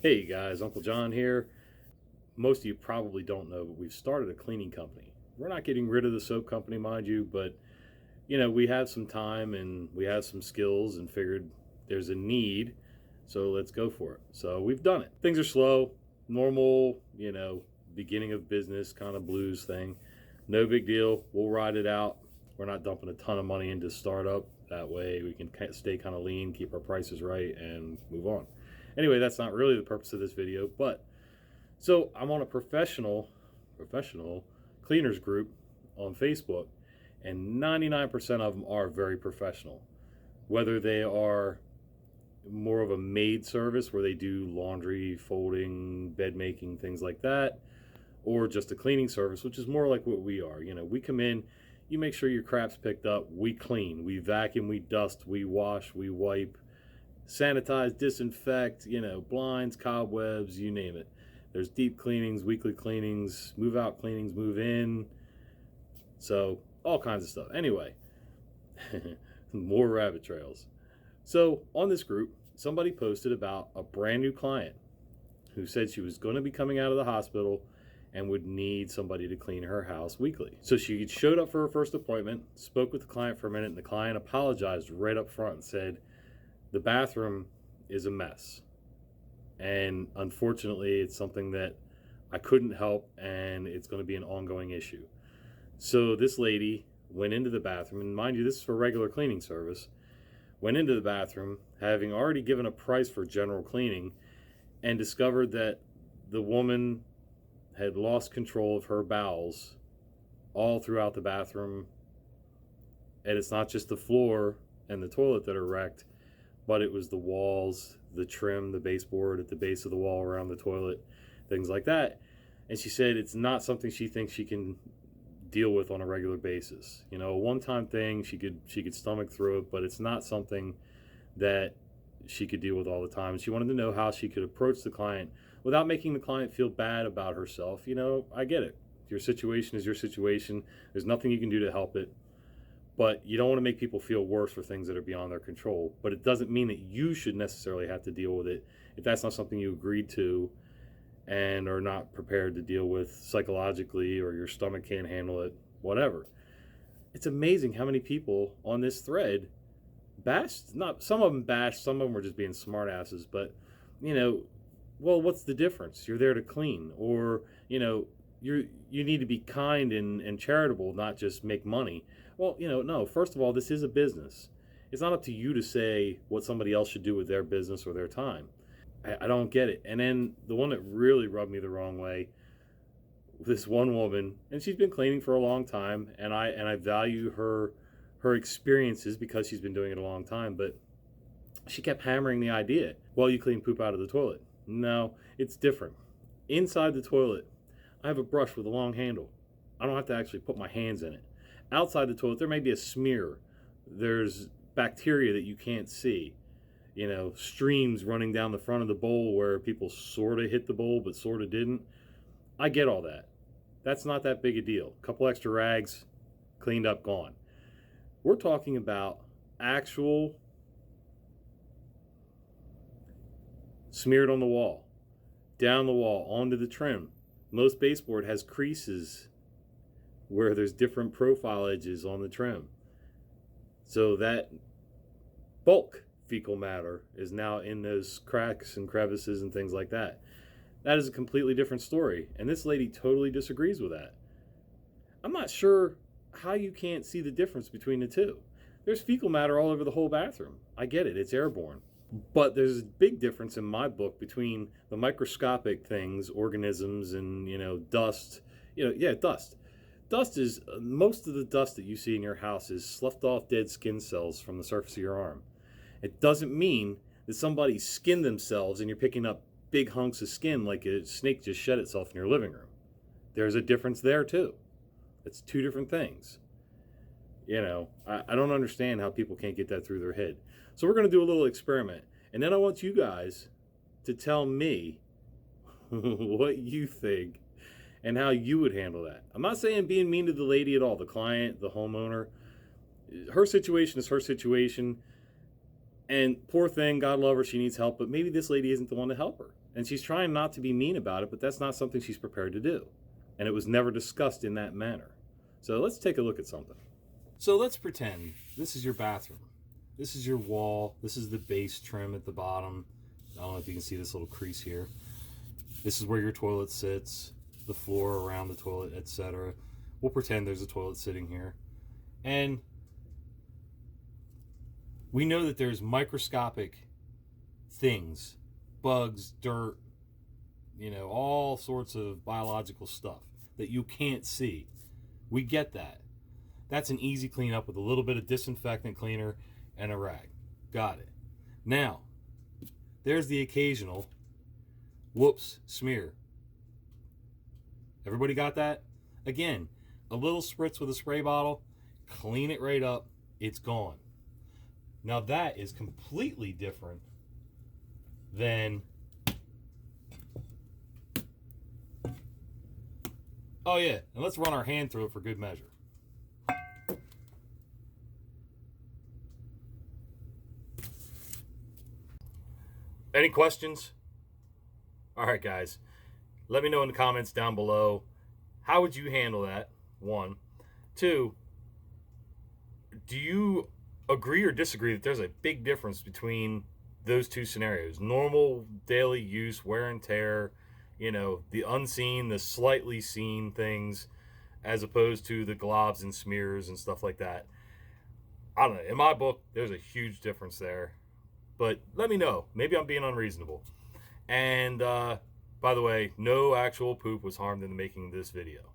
Hey guys, Uncle John here. Most of you probably don't know, but we've started a cleaning company. We're not getting rid of the soap company, mind you, but we have some time and we have some skills and figured there's a need, so let's go for it. So we've done it. Things are slow, normal, beginning of business kind of blues thing. No big deal. We'll ride it out. We're not dumping a ton of money into startup. That way we can stay kind of lean, keep our prices right, and move on. Anyway, that's not really the purpose of this video, but so I'm on a professional cleaners group on Facebook, and 99% of them are very professional. Whether they are more of a maid service where they do laundry, folding, bed making, things like that, or just a cleaning service, which is more like what we are. We come in, you make sure your crap's picked up, we clean, we vacuum, we dust, we wash, we wipe, sanitize, disinfect, blinds, cobwebs, you name it. There's deep cleanings, weekly cleanings, move out cleanings, move in. So all kinds of stuff. Anyway, more rabbit trails. So on this group, somebody posted about a brand new client who said she was going to be coming out of the hospital and would need somebody to clean her house weekly. So she showed up for her first appointment, spoke with the client for a minute, and the client apologized right up front and said, the bathroom is a mess. And unfortunately, it's something that I couldn't help, and it's going to be an ongoing issue. So this lady went into the bathroom, and mind you, this is for regular cleaning service, went into the bathroom, having already given a price for general cleaning, and discovered that the woman had lost control of her bowels all throughout the bathroom. And it's not just the floor and the toilet that are wrecked, but it was the walls, the trim, the baseboard at the base of the wall around the toilet, things like that. And she said it's not something she thinks she can deal with on a regular basis. A one-time thing, she could stomach through it, but it's not something that she could deal with all the time. She wanted to know how she could approach the client without making the client feel bad about herself. I get it. Your situation is your situation. There's nothing you can do to help it. But you don't want to make people feel worse for things that are beyond their control. But it doesn't mean that you should necessarily have to deal with it if that's not something you agreed to and are not prepared to deal with psychologically, or your stomach can't handle it, whatever. It's amazing how many people on this thread bashed, not some of them bashed, some of them were just being smartasses, but well, what's the difference? You're there to clean, or you need to be kind and charitable, not just make money. Well, no, first of all, this is a business. It's not up to you to say what somebody else should do with their business or their time. I don't get it. And then the one that really rubbed me the wrong way, this one woman, and she's been cleaning for a long time, and I value her experiences because she's been doing it a long time, but she kept hammering the idea, well, you clean poop out of the toilet. No, it's different. Inside the toilet, I have a brush with a long handle. I don't have to actually put my hands in it. Outside the toilet, there may be a smear. There's bacteria that you can't see. Streams running down the front of the bowl where people sort of hit the bowl but sort of didn't. I get all that. That's not that big a deal. A couple extra rags, cleaned up, gone. We're talking about actual smeared on the wall, down the wall, onto the trim. Most baseboard has creases where there's different profile edges on the trim. So that bulk fecal matter is now in those cracks and crevices and things like that. That is a completely different story. And this lady totally disagrees with that. I'm not sure how you can't see the difference between the two. There's fecal matter all over the whole bathroom. I get it, it's airborne. But there's a big difference in my book between the microscopic things, organisms, and, dust. Dust. Dust is, most of the dust that you see in your house is sloughed off dead skin cells from the surface of your arm. It doesn't mean that somebody skinned themselves and you're picking up big hunks of skin like a snake just shed itself in your living room. There's a difference there too. It's two different things. I don't understand how people can't get that through their head. So we're going to do a little experiment. And then I want you guys to tell me what you think and how you would handle that. I'm not saying being mean to the lady at all, the client, the homeowner. Her situation is her situation. And poor thing, God love her, she needs help, but maybe this lady isn't the one to help her. And she's trying not to be mean about it, but that's not something she's prepared to do. And it was never discussed in that manner. So let's take a look at something. So let's pretend this is your bathroom. This is your wall. This is the base trim at the bottom. I don't know if you can see this little crease here. This is where your toilet sits, the floor around the toilet, etc. We'll pretend there's a toilet sitting here. And we know that there's microscopic things, bugs, dirt, all sorts of biological stuff that you can't see. We get that. That's an easy cleanup with a little bit of disinfectant cleaner and a rag. Got it. Now, there's the occasional whoops smear. Everybody got that? Again, a little spritz with a spray bottle, clean it right up, it's gone. Now that is completely different than, oh yeah, and let's run our hand through it for good measure. Any questions? All right, guys. Let me know in the comments down below. How would you handle that? 1. 2, do you agree or disagree that there's a big difference between those two scenarios? Normal daily use, wear and tear, the unseen, the slightly seen things, as opposed to the globs and smears and stuff like that. I don't know. In my book, there's a huge difference there. But let me know. Maybe I'm being unreasonable. And by the way, no actual poop was harmed in the making of this video.